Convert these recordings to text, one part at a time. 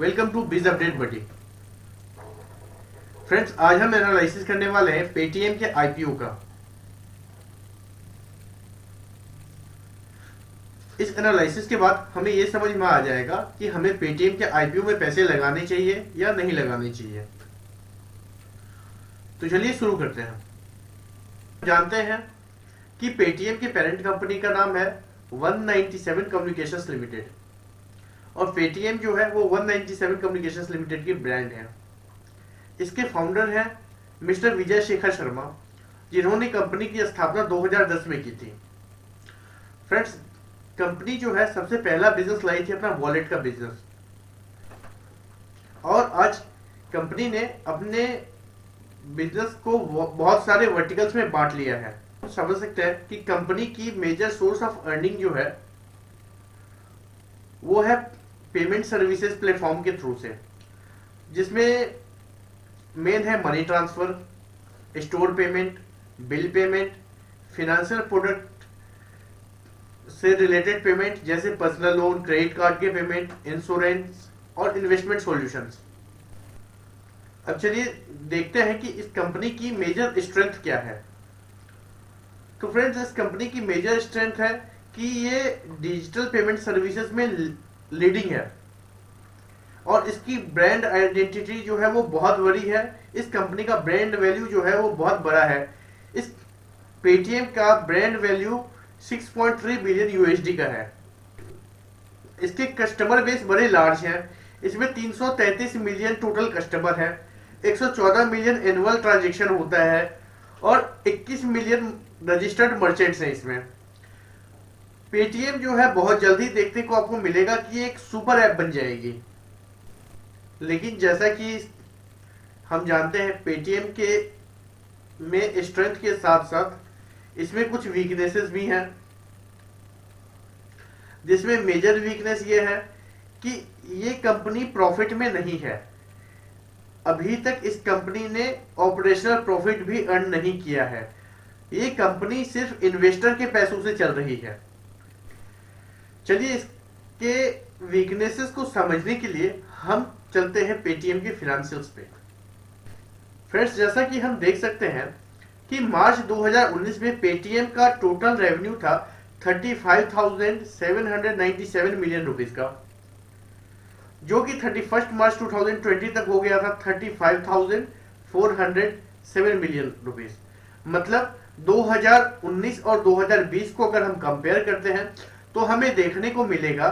Welcome to बिज update बडी। Friends, आज हम एनालिसिस करने वाले हैं पेटीएम के आईपीओ का। इस एनालिसिस के बाद हमें यह समझ में आ जाएगा कि हमें पेटीएम के आईपीओ में पैसे लगाने चाहिए या नहीं लगाने चाहिए। तो चलिए शुरू करते हैं। जानते हैं कि पेटीएम के पेरेंट कंपनी का नाम है 197 कम्युनिकेशंस लिमिटेड और पेटीएम जो है वो 197 कम्युनिकेशंस लिमिटेड की ब्रांड है। इसके फाउंडर हैं मिस्टर विजय शेखर शर्मा, जिन्होंने कंपनी की स्थापना 2010 में की थी। फ्रेंड्स, कंपनी जो है सबसे पहला बिजनेस लाई थी अपना वॉलेट का बिजनेस, और आज कंपनी ने अपने बिजनेस को बहुत सारे वर्टिकल्स में बांट लिया है। समझ सकते हैं कि कंपनी की मेजर सोर्स ऑफ अर्निंग जो है वो है पेमेंट सर्विसेज प्लेटफॉर्म के थ्रू से, जिसमें मेन है money transfer, store payment, bill payment, financial product से रिलेटेड पेमेंट जैसे पर्सनल लोन, क्रेडिट कार्ड के पेमेंट, इंश्योरेंस और इन्वेस्टमेंट सॉल्यूशंस। अब चलिए देखते हैं कि इस कंपनी की मेजर स्ट्रेंथ क्या है। तो फ्रेंड्स, इस कंपनी की मेजर स्ट्रेंथ है कि ये डिजिटल पेमेंट सर्विसेज में लीडिंग है और इसकी ब्रांड आइडेंटिटी जो है वो बहुत बड़ी है। इस कंपनी का ब्रांड वैल्यू जो है वो बहुत बड़ा है। इस पेटीएम का ब्रांड वैल्यू 6.3 बिलियन यूएसडी का है। इसके कस्टमर बेस बड़े लार्ज हैं। इसमें 333 मिलियन टोटल कस्टमर है, 114 मिलियन एनुअल ट्रांजेक्शन होता है और 21 मिलियन रजिस्टर्ड मर्चेंट्स हैं इसमें। पेटीएम जो है बहुत जल्दी देखने को आपको मिलेगा कि एक सुपर ऐप बन जाएगी। लेकिन जैसा कि हम जानते हैं पेटीएम के में स्ट्रेंथ के साथ साथ इसमें कुछ वीकनेसेस भी हैं, जिसमें मेजर वीकनेस ये है कि ये कंपनी प्रॉफिट में नहीं है। अभी तक इस कंपनी ने ऑपरेशनल प्रॉफिट भी अर्न नहीं किया है। ये कंपनी सिर्फ इन्वेस्टर के पैसों से चल रही है। चलिए इसके वीकनेसेस को समझने के लिए हम चलते हैं पेटीएम के फाइनेंशियल्स पे। फ्रेंड्स, जैसा कि हम देख सकते हैं कि मार्च 2019 में पेटीएम का टोटल रेवेन्यू था 35,797 मिलियन रुपीस का, जो कि 31 मार्च 2020 तक हो गया था 35,407 मिलियन रुपीस। मतलब 2019 और 2020 को अगर हम कंपेयर करते हैं तो हमें देखने को मिलेगा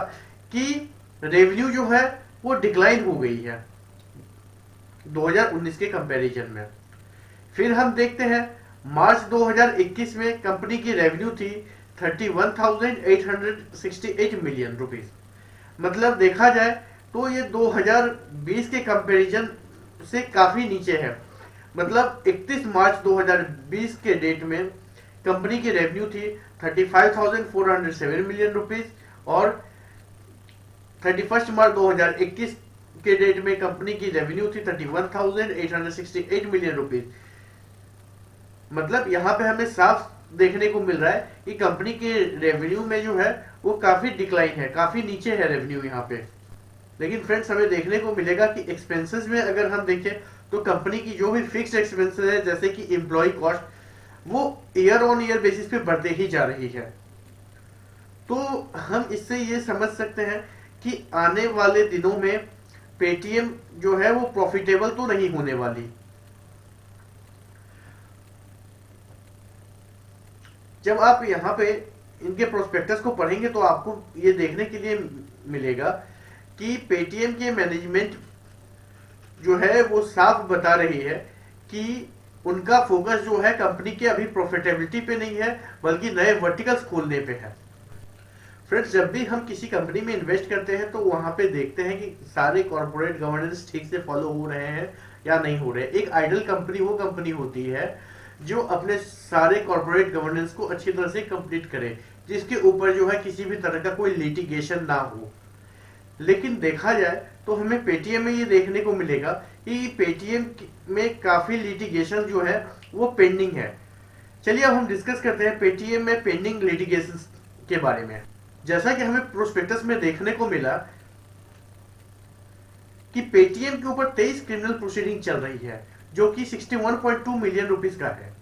कि रेवेन्यू जो है वो डिक्लाइन हो गई है 2019 के कंपैरिजन में। फिर हम देखते हैं मार्च 2021 में कंपनी की रेवेन्यू थी 31,868 मिलियन रुपीस। मतलब देखा जाए तो ये 2020 के कंपैरिजन से काफी नीचे है। मतलब 31 मार्च 2020 के डेट में कंपनी की रेवेन्यू थी 35,407 मिलियन रुपीस और 31 मार्च 2021 के डेट में कंपनी की रेवेन्यू थी 31,868 मिलियन रुपीस। मतलब यहाँ पे हमें साफ देखने को मिल रहा है कि कंपनी के रेवेन्यू में जो है वो काफी डिक्लाइन है, काफी नीचे है रेवेन्यू यहाँ पे। लेकिन फ्रेंड्स, हमें देखने को मिलेगा कि एक्सपेंसेस में अगर हम देखें तो कंपनी की जो भी फिक्स्ड एक्सपेंसेस है जैसे कि एम्प्लॉय कॉस्ट, वो ईयर ऑन ईयर बेसिस पे बढ़ते ही जा रही है। तो हम इससे ये समझ सकते हैं कि आने वाले दिनों में पेटीएम जो है वो प्रॉफिटेबल तो नहीं होने वाली। जब आप यहाँ पे इनके प्रोस्पेक्टस को पढ़ेंगे तो आपको ये देखने के लिए मिलेगा कि पेटीएम के मैनेजमेंट जो है वो साफ बता रही है कि उनका फोकस जो है कंपनी के अभी प्रॉफिटेबिलिटी पे नहीं है बल्कि नए वर्टिकल्स खोलने पे है। फ्रेंड्स, जब भी हम किसी कंपनी में इन्वेस्ट करते हैं तो वहां पे देखते हैं कि सारे कॉर्पोरेट गवर्नेंस ठीक से फॉलो हो रहे हैं या नहीं हो रहे। एक आइडल कंपनी वो कंपनी होती है जो अपने सारे कॉर्पोरेट गवर्नेंस को अच्छी तरह से कंप्लीट करे, जिसके ऊपर जो है किसी भी तरह का कोई लिटिगेशन ना हो। लेकिन देखा जाए तो हमें पेटीएम में ये देखने को मिलेगा कि पेटीएम में काफी लिटिगेशन जो है वो पेंडिंग है। चलिए अब हम डिस्कस करते हैं पेटीएम में पेंडिंग लिटिगेशन के बारे में। जैसा कि हमें प्रोस्पेक्टस में देखने को मिला कि पेटीएम के ऊपर 23 क्रिमिनल प्रोसीडिंग चल रही है जो कि 61.2 मिलियन रुपीस का है।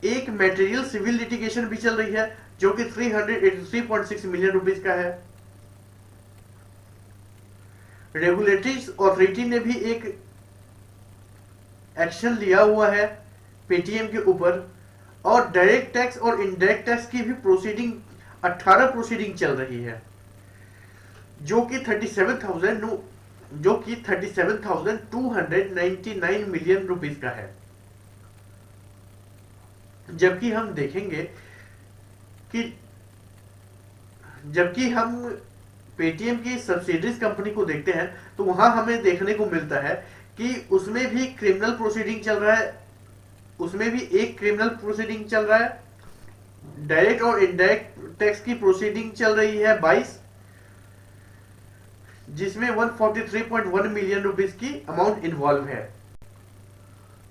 एक मटेरियल सिविल लिटिगेशन भी चल रही है जो कि 383.6 मिलियन रुपीस का है। रेगुलेटरी अथॉरिटी ने भी एक एक्शन लिया हुआ है पेटीएम के ऊपर, और डायरेक्ट टैक्स और इनडायरेक्ट टैक्स की भी प्रोसीडिंग 18 प्रोसीडिंग चल रही है जो कि 37,299 मिलियन रुपीस का है। जबकि हम देखेंगे कि जबकि हम पेटीएम की सब्सिडीज कंपनी को देखते हैं तो वहां हमें देखने को मिलता है कि उसमें भी क्रिमिनल प्रोसीडिंग चल रहा है, उसमें भी एक क्रिमिनल प्रोसीडिंग चल रहा है। डायरेक्ट और इनडायरेक्ट टैक्स की प्रोसीडिंग चल रही है 22, जिसमें 143.1 मिलियन रुपीस की अमाउंट इन्वॉल्व है।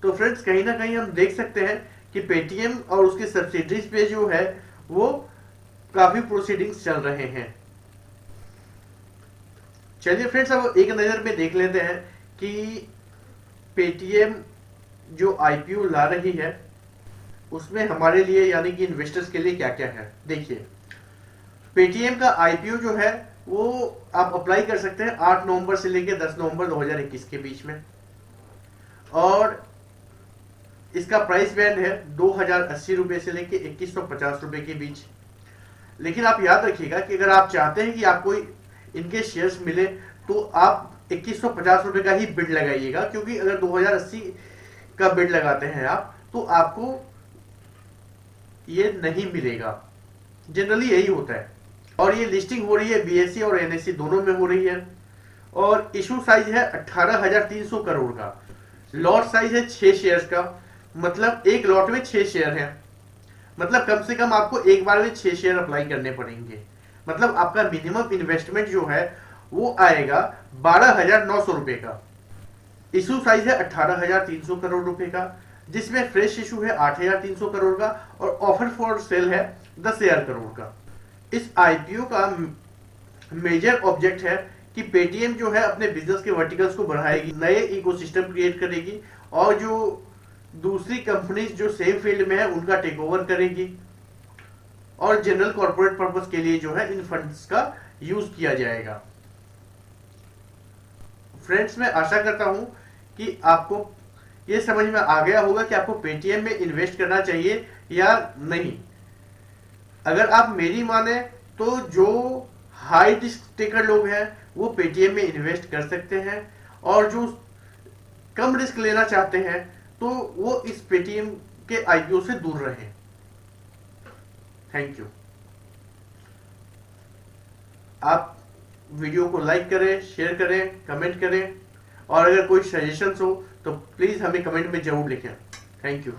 तो फ्रेंड्स, कहीं ना कहीं हम देख सकते हैं कि पेटीएम और उसके सब्सिडीज पे जो है वो काफी प्रोसीडिंग्स चल रहे हैं। चलिए फ्रेंड्स, अब एक नजर में देख लेते हैं कि पेटीएम जो आईपीओ ला रही है उसमें हमारे लिए यानी कि इन्वेस्टर्स के लिए क्या क्या है। देखिए, पेटीएम का आईपीओ जो है वो आप अप्लाई कर सकते हैं 8 नवंबर से लेकर 10 नवंबर 2021 के बीच में, और इसका प्राइस बैंड है 2080 रुपए से लेकर 2150 रुपए के बीच। लेकिन आप याद रखिएगा कि अगर आप चाहते हैं कि आपको इनके शेयर्स मिले तो आप 2150 रुपए का ही बिड लगाइएगा, क्योंकि अगर 2080 का बिड लगाते हैं आप तो आपको ये नहीं मिलेगा। जनरली यही होता है। और ये लिस्टिंग हो रही है बीएसई और एनएसई दोनों में हो रही है, और इशू साइज है 18,300 करोड़ का। लॉट साइज है 6 शेयर्स का, मतलब एक लॉट में 6 शेयर है, मतलब कम से कम आपको एक बार में 6 शेयर अप्लाई करने पड़ेंगे। मतलब आपका मिनिमम इन्वेस्टमेंट जो है वो आएगा 12,900 रुपए का। इशू साइज है 18,300 करोड़ रुपए का, जिसमें फ्रेश इशू है 8,300 करोड़ का, और ऑफर फॉर सेल है 10,000 करोड़ का। इस आईपीओ का मेजर ऑब्जेक्ट है कि पेटीएम जो है अपने बिजनेस के वर्टिकल्स को बढ़ाएगी, नए इकोसिस्टम क्रिएट करेगी, और जो दूसरी कंपनीज जो सेम फील्ड में है उनका टेक ओवर करेगी, और जनरल कॉर्पोरेट पर्पस के लिए जो है इन फंड्स का यूज किया जाएगा। फ्रेंड्स, मैं आशा करता हूं कि आपको ये समझ में आ गया होगा कि आपको पेटीएम में इन्वेस्ट करना चाहिए या नहीं। अगर आप मेरी माने तो जो हाई रिस्क टेकर लोग हैं वो पेटीएम में इन्वेस्ट कर सकते हैं, और जो कम रिस्क लेना चाहते हैं तो वो इस पेटीएम के आईपीओ से दूर रहें। Thank you. आप वीडियो को लाइक करें, शेयर करें, कमेंट करें, और अगर कोई सजेशंस हो तो प्लीज हमें कमेंट में जरूर लिखें। Thank you.